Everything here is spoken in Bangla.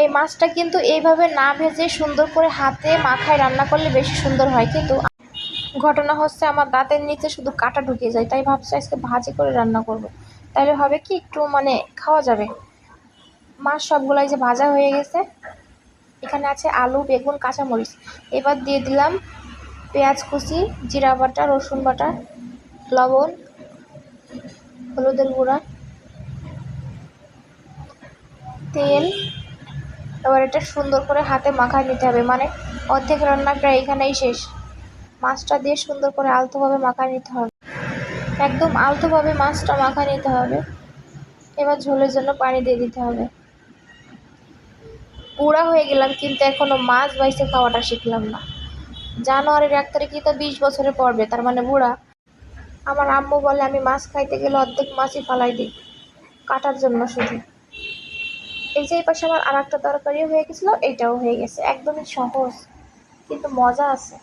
এই মাছটা কিন্তু এইভাবে না ভেজে সুন্দর করে হাতে মাখায় রান্না করলে বেশি সুন্দর হয়, কিন্তু ঘটনা হচ্ছে আমার দাঁতের নিচে শুধু কাঁটা ঢুকে যায়। তাই ভাবছি আজকে ভাজি করে রান্না করব, তাহলে হবে কি একটু খাওয়া যাবে। মাছ সবগুলাই যে ভাজা হয়ে গেছে। এখানে আছে আলু, বেগুন, কাঁচামরিচ। এবার দিয়ে দিলাম পেঁয়াজ কুচি, জিরা বাটা, রসুন বাটা, লবণ, হলুদের গুঁড়া, তেল। এবার এটা সুন্দর করে হাতে মাখায় নিতে হবে, অর্ধেক রান্না প্রায় এখানেই শেষ। মাছটা দিয়ে সুন্দর করে আলতোভাবে মাখায় নিতে হবে, একদম আলতোভাবে মাছটা মাখায় নিতে হবে। এবার ঝোলের জন্য পানি দিয়ে দিতে হবে। বুড়া হয়ে গেলাম কিন্তু এখনো মাছ বাইসে খাওয়াটা শিখলাম না। জানুয়ারির 1 তারিখে তো 20 বছরে পড়বে, তার মানে বুড়া। আমার আম্মু বলে আমি মাছ খাইতে গেলে অর্ধেক মাছই ফালাই দিই কাটার জন্য শুধু। এই যে এই পাশে আমার আর একটা তরকারিও হয়ে গেছিলো, এইটাও হয়ে গেছে। একদমই সহজ কিন্তু মজা আছে।